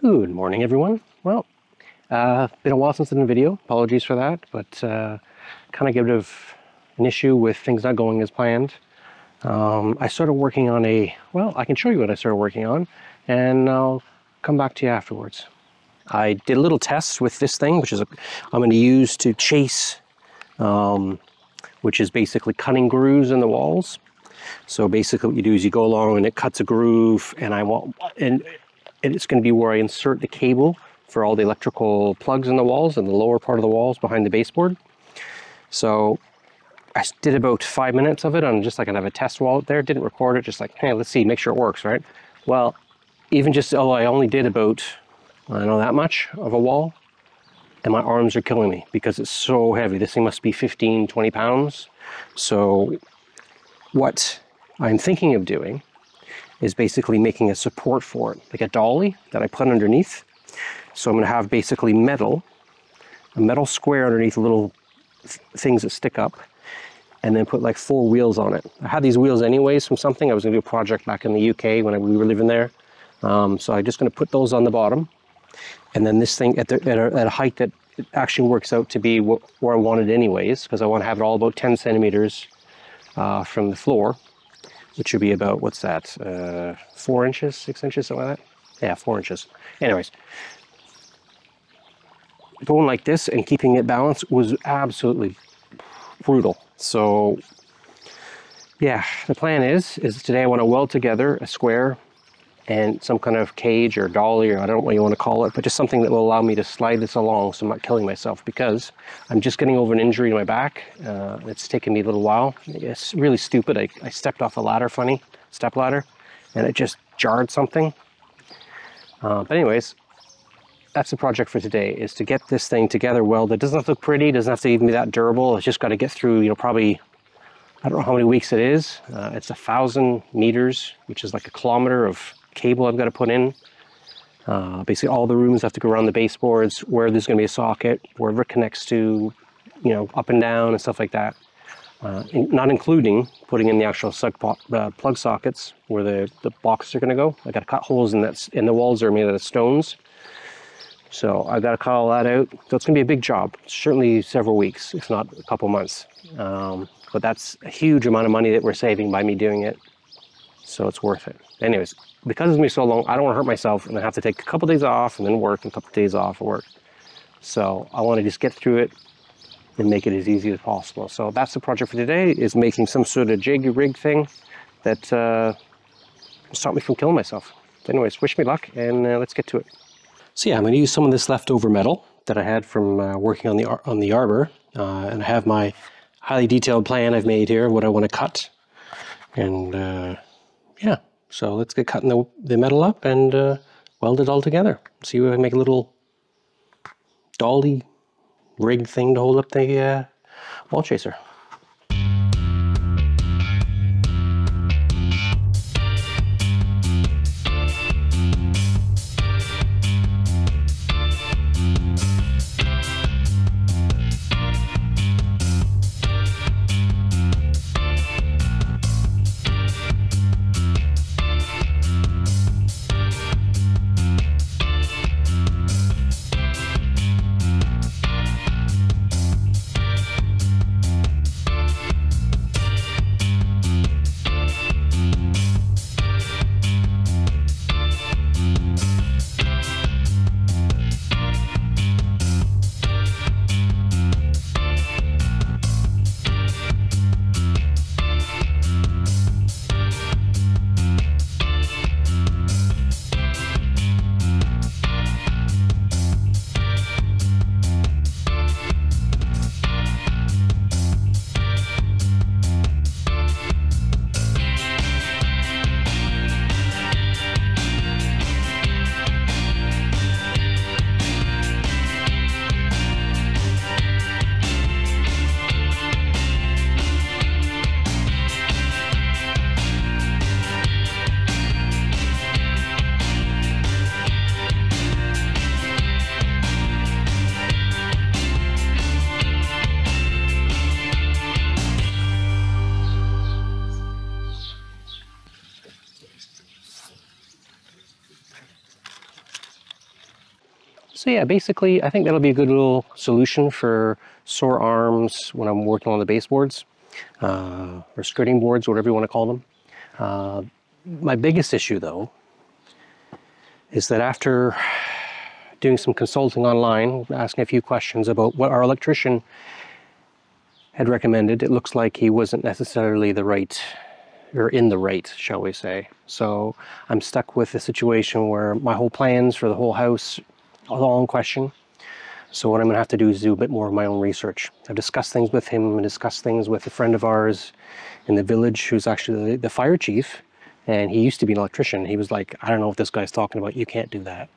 Good morning, everyone. Well, been a while since I did a video. Apologies for that, but kind of get rid of an issue with things not going as planned. I started working on I can show you what I started working on, and I'll come back to you afterwards. I did a little test with this thing, which is I'm going to use to chase, which is basically cutting grooves in the walls. So basically what you do is you go along and it cuts a groove, and it's going to be where I insert the cable for all the electrical plugs in the walls and the lower part of the walls behind the baseboard. So I did about 5 minutes of it on just like I have a test wall out there. Didn't record it, just like, hey, let's see, make sure it works, right? Well, I only did about, I don't know, that much of a wall, and my arms are killing me because it's so heavy. This thing must be 15, 20 pounds. So what I'm thinking of doing is basically making a support for it, like a dolly that I put underneath. So I'm going to have basically a metal square underneath little things that stick up, and then put like 4 wheels on it. I had these wheels anyways from something. I was going to do a project back in the UK when we were living there. So I'm just going to put those on the bottom, and then this thing at a height that it actually works out to be where I want it anyways, because I want to have it all about 10 centimeters from the floor, which would be about, what's that, 4 inches, 6 inches, something like that? Yeah, 4 inches. Anyways, going like this and keeping it balanced was absolutely brutal. So yeah, the plan is today I want to weld together a square and some kind of cage or dolly, or I don't know what you want to call it, but just something that will allow me to slide this along so I'm not killing myself, because I'm just getting over an injury to my back. It's taken me a little while. It's really stupid. I stepped off a ladder, step ladder, and it just jarred something. But anyways, that's the project for today, is to get this thing together welded. It doesn't have to look pretty, doesn't have to even be that durable. It's just got to get through, probably, I don't know how many weeks it is. It's 1,000 meters, which is like a kilometer of cable I've got to put in. Basically all the rooms have to go around the baseboards, where there's going to be a socket, wherever it connects to, up and down and stuff like that. Not including putting in the actual plug sockets where the boxes are going to go. I got to cut holes in that, and the walls are made out of stones. So I've got to cut all that out. So it's going to be a big job. Certainly several weeks, if not a couple months. But that's a huge amount of money that we're saving by me doing it. So it's worth it. Anyways, because it's going to be so long, I don't want to hurt myself and I have to take a couple days off and then work, and a couple days off of work. So I want to just get through it and make it as easy as possible. So that's the project for today, is making some sort of jig rig thing that will stop me from killing myself. Anyways, wish me luck, and let's get to it. So yeah, I'm going to use some of this leftover metal that I had from working on the arbor, and I have my highly detailed plan I've made here, what I want to cut, and yeah. So let's get cutting the metal up and weld it all together. See if I make a little dolly rig thing to hold up the wall chaser. So yeah, basically, I think that'll be a good little solution for sore arms when I'm working on the baseboards, or skirting boards, whatever you want to call them. My biggest issue, though, is that after doing some consulting online, asking a few questions about what our electrician had recommended, it looks like he wasn't necessarily the right, or in the right, shall we say. So I'm stuck with a situation where my whole plans for the whole house are all in question. So what I'm going to have to do is do a bit more of my own research. I've discussed things with him and discussed things with a friend of ours in the village who's actually the fire chief, and he used to be an electrician. He was like, I don't know what this guy's talking about. You can't do that.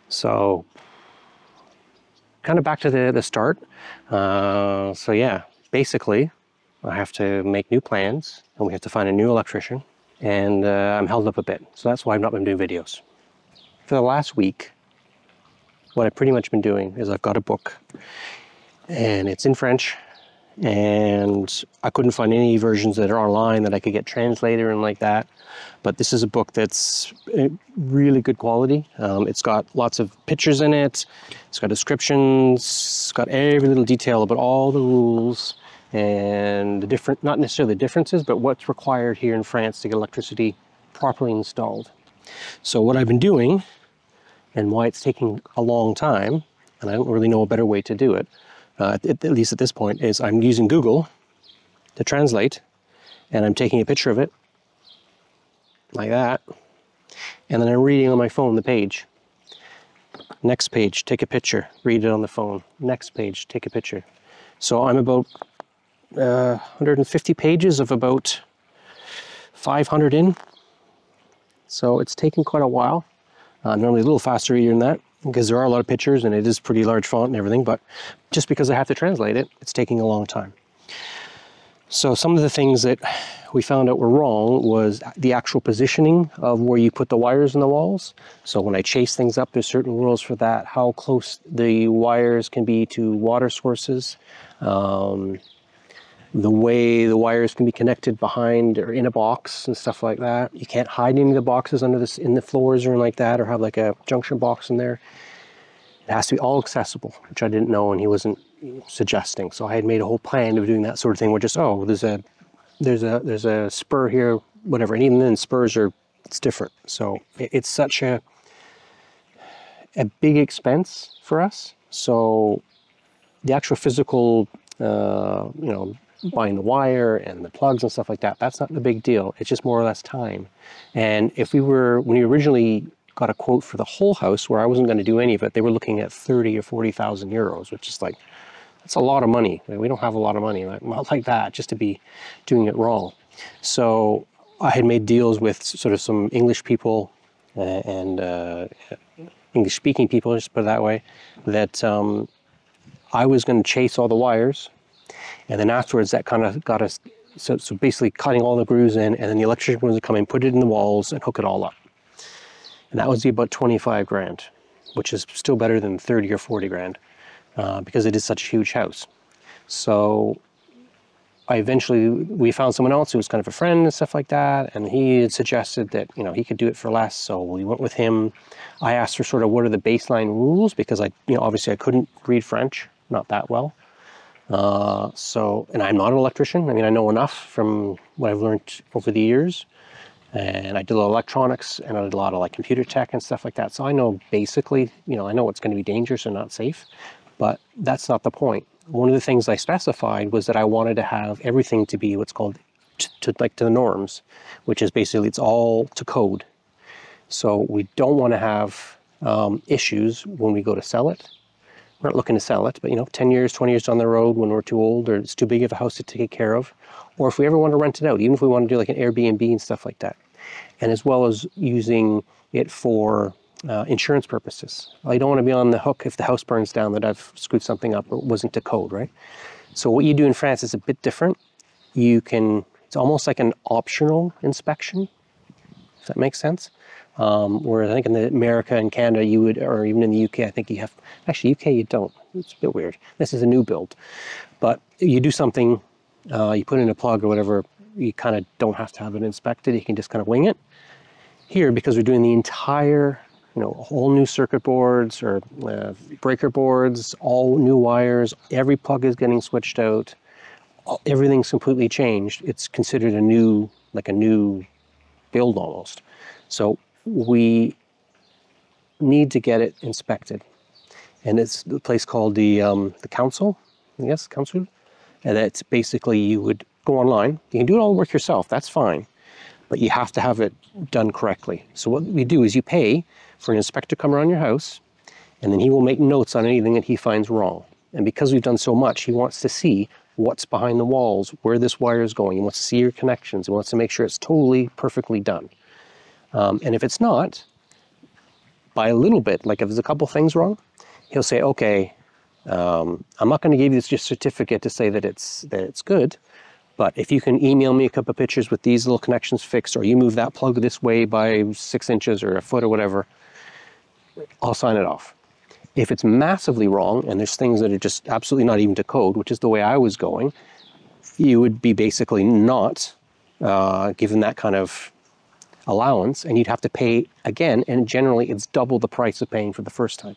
So kind of back to the start. So yeah, basically I have to make new plans and we have to find a new electrician, and I'm held up a bit. So that's why I've not been doing videos. For the last week, what I've pretty much been doing is I've got a book and it's in French, and I couldn't find any versions that are online that I could get translated and like that. But this is a book that's really good quality. It's got lots of pictures in it. It's got descriptions. It's got every little detail about all the rules and the different, not necessarily the differences, but what's required here in France to get electricity properly installed. So what I've been doing, and why it's taking a long time, and I don't really know a better way to do it, at least at this point, is I'm using Google to translate, and I'm taking a picture of it, like that, and then I'm reading on my phone the page. Next page, take a picture, read it on the phone. Next page, take a picture. So I'm about 150 pages of about 500 in. So it's taken quite a while. Normally a little faster reader than that, because there are a lot of pictures and it is pretty large font and everything, but just because I have to translate it, it's taking a long time. So some of the things that we found out were wrong was the actual positioning of where you put the wires in the walls. So when I chase things up, there's certain rules for that, how close the wires can be to water sources, the way the wires can be connected behind or in a box and stuff like that. You can't hide any of the boxes under this in the floors or anything like that, or have like a junction box in there. It has to be all accessible, which I didn't know and he wasn't suggesting. So I had made a whole plan of doing that sort of thing, where just, oh, there's a spur here, whatever. And even then spurs are, it's different. So it's such a big expense for us. So the actual physical, buying the wire and the plugs and stuff like that, that's not the big deal. It's just more or less time. And if when we originally got a quote for the whole house, where I wasn't going to do any of it, they were looking at 30 or 40,000 euros, which is like, that's a lot of money. We don't have a lot of money like that just to be doing it wrong. So I had made deals with sort of some English people and English speaking people, just put it that way, that I was going to chase all the wires. And then afterwards, that kind of got us, so basically cutting all the grooves in, and then the electrician was to come and put it in the walls and hook it all up. And that was about 25 grand, which is still better than 30 or 40 grand, because it is such a huge house. So we found someone else who was kind of a friend and stuff like that, and he had suggested that, he could do it for less, so we went with him. I asked for sort of what are the baseline rules, because obviously I couldn't read French, not that well. And I'm not an electrician. I mean, I know enough from what I've learned over the years, and I did a lot of electronics and I did a lot of like computer tech and stuff like that. So I know basically, I know it's going to be dangerous and not safe, but that's not the point. One of the things I specified was that I wanted to have everything to be what's called to the norms, which is basically it's all to code. So we don't want to have issues when we go to sell it. We're not looking to sell it, but 10 years, 20 years down the road when we're too old or it's too big of a house to take care of, or if we ever want to rent it out, even if we want to do like an Airbnb and stuff like that. And as well as using it for insurance purposes. I don't want to be on the hook if the house burns down that I've screwed something up or it wasn't to code, right? So what you do in France is a bit different. It's almost like an optional inspection, if that makes sense. Whereas I think in America and Canada you would, or even in the UK, I think you have, actually UK you don't, it's a bit weird. This is a new build. But you do something, you put in a plug or whatever, you kind of don't have to have it inspected, you can just kind of wing it. Here, because we're doing the entire you know, whole new circuit boards or breaker boards, all new wires, every plug is getting switched out, everything's completely changed, it's considered a new, like a new build almost. So we need to get it inspected. And it's a place called the council, yes, council. And that's basically, you would go online, you can do it all the work yourself, that's fine, but you have to have it done correctly. So what we do is you pay for an inspector to come around your house, and then he will make notes on anything that he finds wrong. And because we've done so much, he wants to see what's behind the walls, where this wire is going. He wants to see your connections. He wants to make sure it's totally perfectly done. And if it's not, by a little bit, like if there's a couple things wrong, he'll say, okay, I'm not going to give you this certificate to say that it's good, but if you can email me a couple of pictures with these little connections fixed, or you move that plug this way by 6 inches or a foot or whatever, I'll sign it off. If it's massively wrong, and there's things that are just absolutely not even to code, which is the way I was going, you would be basically not given that kind of allowance, and you'd have to pay again, and generally it's double the price of paying for the first time.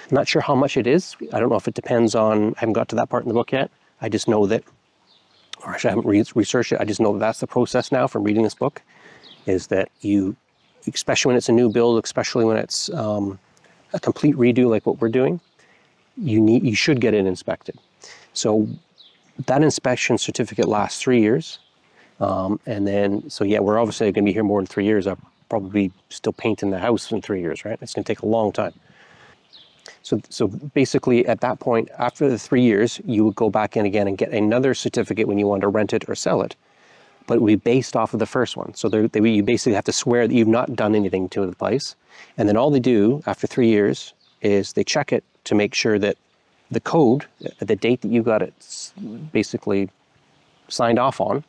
I'm not sure how much it is. I don't know if it depends on, I haven't got to that part in the book yet. I just know that, or actually I haven't researched it, I just know that that's the process now from reading this book, is that you, especially when it's a new build, especially when it's a complete redo like what we're doing, you should get it inspected. So that inspection certificate lasts 3 years. And then, so yeah, we're obviously going to be here more than 3 years. I'll probably still painting the house in 3 years, right? It's going to take a long time. So basically at that point, after the 3 years, you would go back in again and get another certificate when you want to rent it or sell it. But it would be based off of the first one. So you basically have to swear that you've not done anything to the place. And then all they do after 3 years is they check it to make sure that the code, the date that you got it basically signed off on,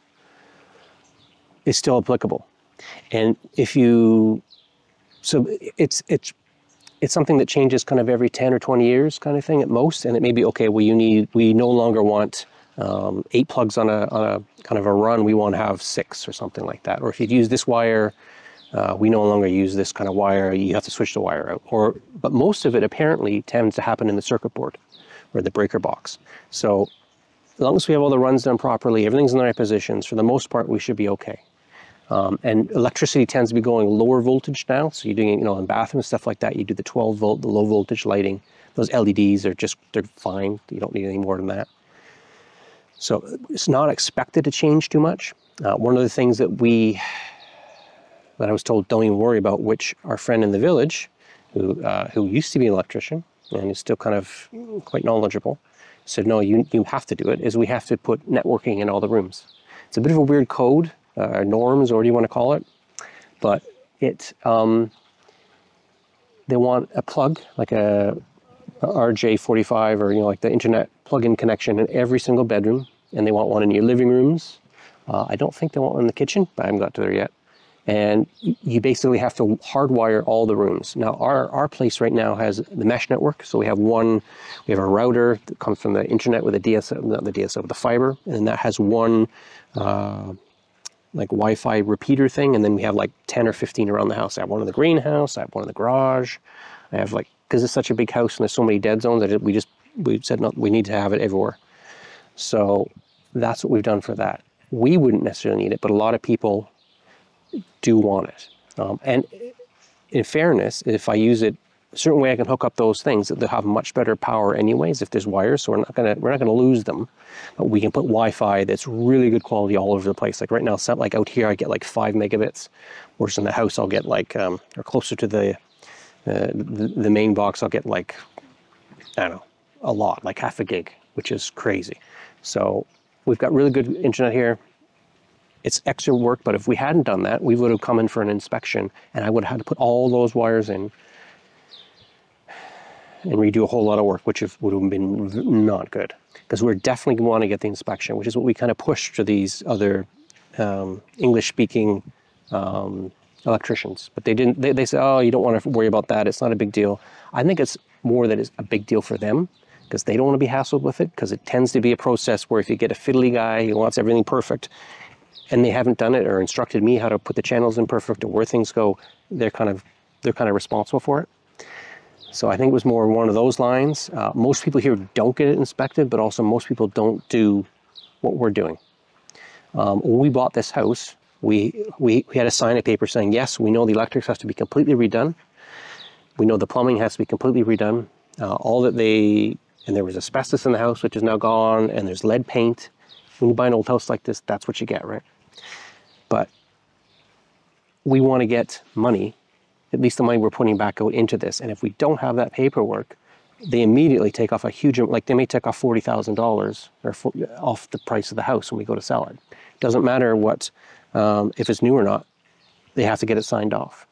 is still applicable. And if you, so it's something that changes kind of every 10 or 20 years kind of thing at most. And it may be, okay, well, we no longer want 8 plugs on a kind of a run, we want to have 6 or something like that. Or if you'd use this wire, we no longer use this kind of wire, you have to switch the wire out. But most of it apparently tends to happen in the circuit board or the breaker box. So as long as we have all the runs done properly, everything's in the right positions, for the most part, we should be okay. And electricity tends to be going lower voltage now. So you're doing, in bathrooms, stuff like that, you do the 12 volt, the low voltage lighting. Those LEDs are they're fine. You don't need any more than that. So it's not expected to change too much. One of the things that I was told, don't even worry about, which our friend in the village, who used to be an electrician and is still kind of quite knowledgeable, said, no, you have to do it, is we have to put networking in all the rooms. It's a bit of a weird code, norms, or what do you want to call it, but they want a plug, like a RJ45, or like the internet plug-in connection in every single bedroom, and they want one in your living rooms. I don't think they want one in the kitchen, but I haven't got to there yet. And you basically have to hardwire all the rooms. Now our place right now has the mesh network, so we have a router that comes from the internet with a DSL, not the DSL, but the fiber, and that has one like Wi-Fi repeater thing, and then we have like 10 or 15 around the house. I have one in the greenhouse, I have one in the garage. I have, like, because it's such a big house and there's so many dead zones, that we said no, we need to have it everywhere. So that's what we've done for that. We wouldn't necessarily need it, but a lot of people do want it. And in fairness, if I use it a certain way, I can hook up those things that they'll have much better power anyways if there's wires, so we're not gonna lose them. But we can put Wi-Fi that's really good quality all over the place. Like right now, like out here, I get like 5 megabits, whereas in the house I'll get like, or closer to the main box, I'll get like, I don't know, a lot, like half a gig, which is crazy. So we've got really good internet here. It's extra work, but if we hadn't done that, we would have come in for an inspection and I would have had to put all those wires in and redo a whole lot of work, which would have been not good. Because we're definitely want to get the inspection, which is what we kind of push to these other English-speaking electricians. But they didn't. They said, oh, you don't want to worry about that. It's not a big deal. I think it's more that it's a big deal for them, because they don't want to be hassled with it, because it tends to be a process where if you get a fiddly guy who wants everything perfect, and they haven't done it or instructed me how to put the channels in perfect or where things go, they're kind of they're kind of responsible for it. So I think it was more one of those lines. Most people here don't get it inspected, but also most people don't do what we're doing. When we bought this house, we had to sign a paper saying, yes, we know the electrics has to be completely redone. We know the plumbing has to be completely redone. And there was asbestos in the house, which is now gone, and there's lead paint. When you buy an old house like this, that's what you get, right? But we want to get money, at least the money we're putting back out into this. And if we don't have that paperwork, they immediately take off a huge, like they may take off $40,000 off the price of the house when we go to sell it. Doesn't matter what, if it's new or not, they have to get it signed off.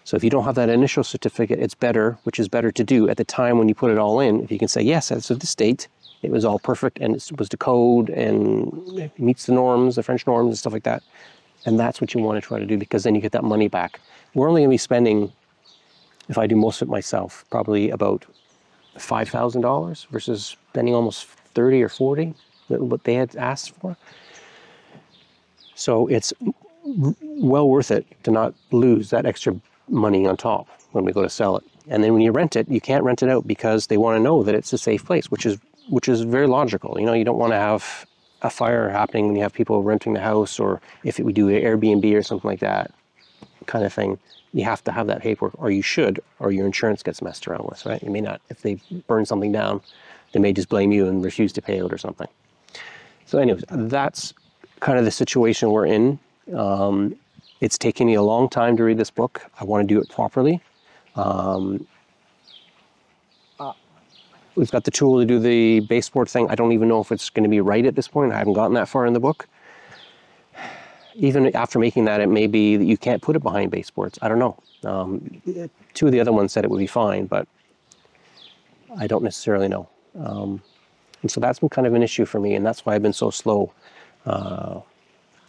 So if you don't have that initial certificate, it's better, which is better to do at the time when you put it all in. If you can say, yes, as of this date, it was all perfect and it was to code and it meets the norms, the French norms and stuff like that. And that's what you want to try to do, because then you get that money back. We're only going to be spending, if I do most of it myself, probably about $5,000 versus spending almost 30 or 40, what they had asked for. So it's well worth it to not lose that extra money on top when we go to sell it. And then when you rent it, you can't rent it out because they want to know that it's a safe place, which is very logical. You know, you don't want to have a fire happening when you have people renting the house, or if we do an Airbnb or something like that kind of thing, you have to have that paperwork, or you should, or your insurance gets messed around with, right? You may not, if they burn something down, they may just blame you and refuse to pay out or something. So anyways, that's kind of the situation we're in. It's taken me a long time to read this book. I want to do it properly. We've got the tool to do the baseboard thing. I don't even know if it's going to be right at this point. I haven't gotten that far in the book. Even after making that, it may be that you can't put it behind baseboards. I don't know. Two of the other ones said it would be fine, but I don't necessarily know. And so that's been kind of an issue for me, and that's why I've been so slow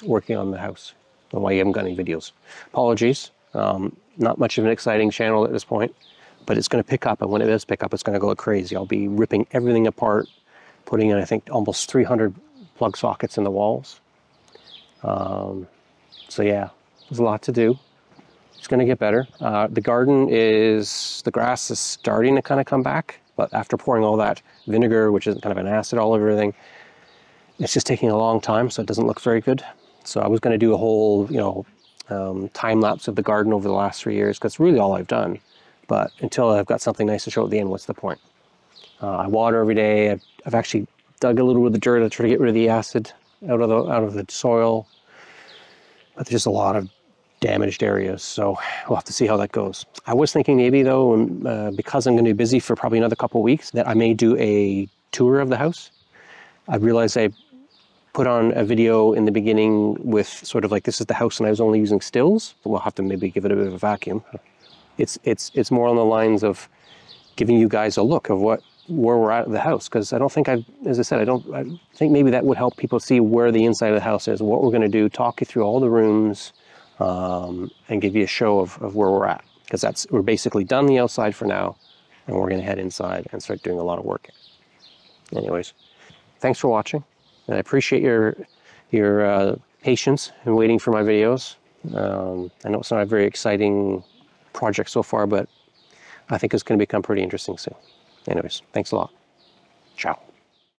working on the house, and why you haven't got any videos. Apologies. Not much of an exciting channel at this point, but it's going to pick up, and when it does pick up, it's going to go crazy. I'll be ripping everything apart, putting in, I think, almost 300 plug sockets in the walls. So yeah, there's a lot to do. It's going to get better. The garden the grass is starting to kind of come back, but after pouring all that vinegar, which is kind of an acid all over everything, it's just taking a long time, so it doesn't look very good. So I was going to do a whole, time lapse of the garden over the last 3 years, because it's really all I've done. But until I've got something nice to show at the end, what's the point? I water every day. I've actually dug a little bit of the dirt to try to get rid of the acid out of the soil. But there's just a lot of damaged areas, so we'll have to see how that goes. I was thinking maybe though, because I'm going to be busy for probably another couple of weeks, that I may do a tour of the house. I realized I put on a video in the beginning with sort of like, this is the house and I was only using stills. We'll have to maybe give it a bit of a vacuum. It's more on the lines of giving you guys a look of where we're at the house, because I don't think as I said, I think maybe that would help people see where the inside of the house is, what we're going to do, talk you through all the rooms, and give you a show of where we're at, because we're basically done the outside for now, and we're going to head inside and start doing a lot of work. Anyways, thanks for watching, and I appreciate your patience in waiting for my videos. I know it's not a very exciting project so far, but I think it's going to become pretty interesting soon. Anyways, thanks a lot. Ciao.